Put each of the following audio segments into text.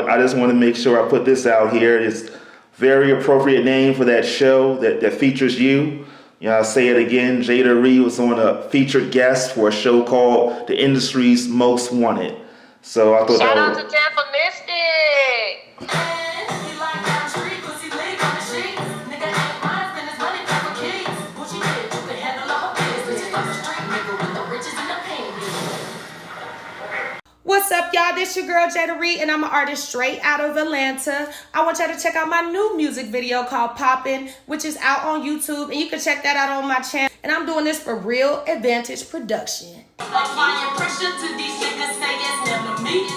I just want to make sure I put this out here. It's very appropriate name for that show that features you. I'll say it again. Jada'Re was on a featured guest for a show called The Industry's Most Wanted. So I thought Shout that out to Tampa Mystic. What's up, y'all? This your girl Jada'Re, and I'm an artist straight out of Atlanta. I want y'all to check out my new music video called Poppin', which is out on YouTube, and you can check that out on my channel. And I'm doing this for Real Advantage Production. Applying pressure to these niggas, say it's never me.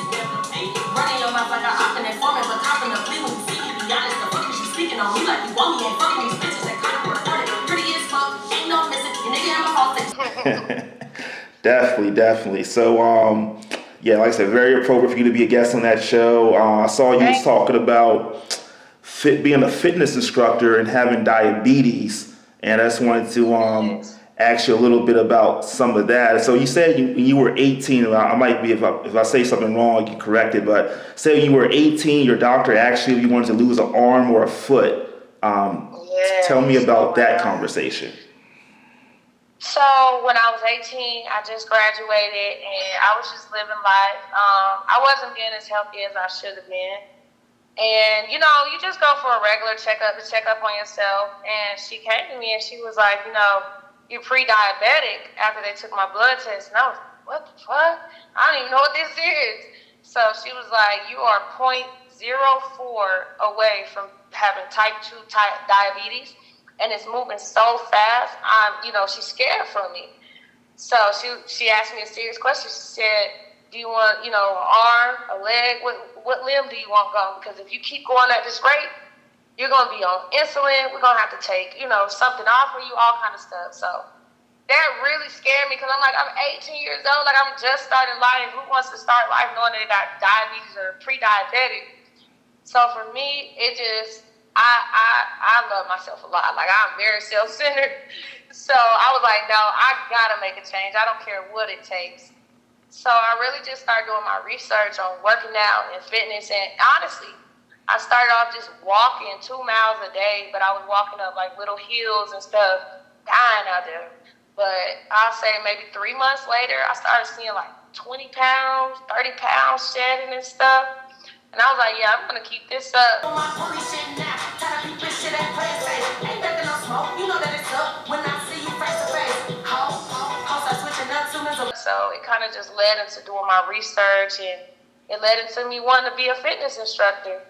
Running your mouth like I'm opping and forming, but copping the flea when you see me. Be honest, the fuck is you speaking on me like you want me? Ain't fucking these bitches that kind of recorded. Pretty as fuck, ain't no missing. Your nigga in my fault. Definitely. So, yeah, like I said, very appropriate for you to be a guest on that show. I saw you was talking about being a fitness instructor and having diabetes, and I just wanted to ask you a little bit about some of that. So you said when you were 18, I might be, if I say something wrong, you can correct it, but say when you were 18, your doctor asked you if you wanted to lose an arm or a foot. Tell me about that conversation. So when I was 18, I just graduated and I was just living life. I wasn't getting as healthy as I should have been. And, you just go for a regular checkup to check up on yourself. And she came to me and she was like, you're pre-diabetic after they took my blood test. And I was like, what the fuck? I don't even know what this is. So she was like, you are 0.04 away from having type 2 diabetes. And it's moving so fast, she's scared from me. So she asked me a serious question. She said, do you want, an arm, a leg? What limb do you want gone? Because if you keep going at this rate, you're going to be on insulin. We're going to have to take, something off for you, all kind of stuff. So that really scared me because I'm 18 years old. I'm just starting life. Who wants to start life knowing they got diabetes or pre-diabetic? So for me, it just... I love myself a lot. I'm very self-centered. So I was like, no, I gotta make a change. I don't care what it takes. So I really just started doing my research on working out and fitness. And honestly, I started off just walking 2 miles a day, but I was walking up little hills and stuff, dying out there. But I'll say maybe 3 months later, I started seeing 20 pounds, 30 pounds shedding and stuff. And I was like, yeah, I'm going to keep this up. So it kind of just led into doing my research, and it led into me wanting to be a fitness instructor.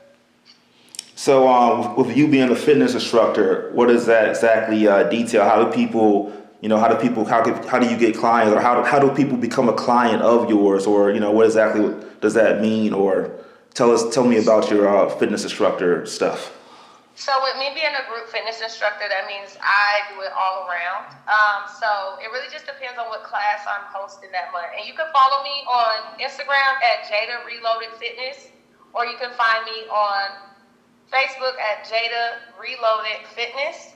So with you being a fitness instructor, what does that exactly detail? How do people, how do you get clients, or how do people become a client of yours, or, what exactly does that mean? Or tell me about your fitness instructor stuff. So with me being a group fitness instructor, that means I do it all around. So it really just depends on what class I'm hosting that month. And you can follow me on Instagram at Jada Reloaded Fitness, or you can find me on Facebook at Jada Reloaded Fitness.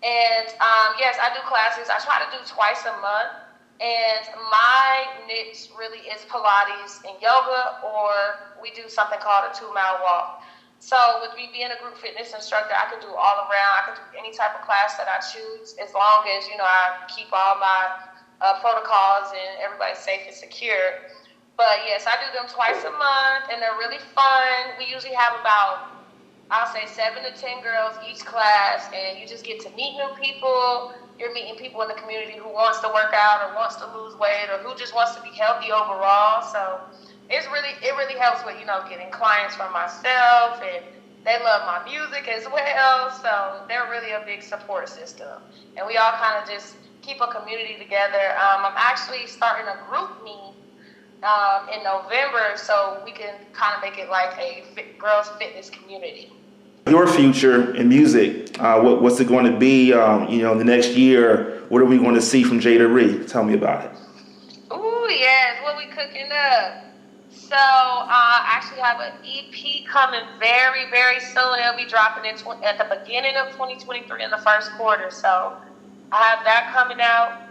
And yes, I do classes. I try to do twice a month. And my niche really is Pilates and yoga, or we do something called a 2-mile walk. So with me being a group fitness instructor, I can do all around. I can do any type of class that I choose, as long as, I keep all my protocols and everybody's safe and secure. But yes, I do them twice a month, and they're really fun. We usually have about, I'll say 7 to 10 girls each class, and you just get to meet new people. You're meeting people in the community who wants to work out or wants to lose weight or who just wants to be healthy overall. So it really helps with, getting clients from myself, and they love my music as well. So they're really a big support system. And we all kind of just keep a community together. I'm actually starting a group meet in November, so we can kind of make it like a girls fitness community. Your future in music, what's it going to be, in the next year? What are we going to see from Jada'Re? Tell me about it. Ooh, yes, what we cooking up? So I actually have an EP coming very, very soon. It'll be dropping at the beginning of 2023 in the first quarter. So I have that coming out.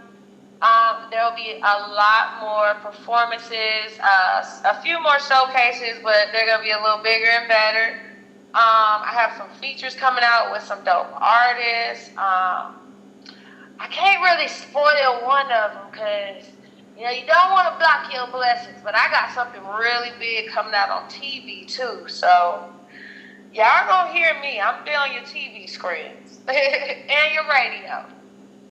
There will be a lot more performances, a few more showcases, but they're going to be a little bigger and better. I have some features coming out with some dope artists. I can't really spoil one of them because, you know, you don't want to block your blessings, but I got something really big coming out on TV too. So y'all gonna hear me. I'm be on your TV screens and your radio.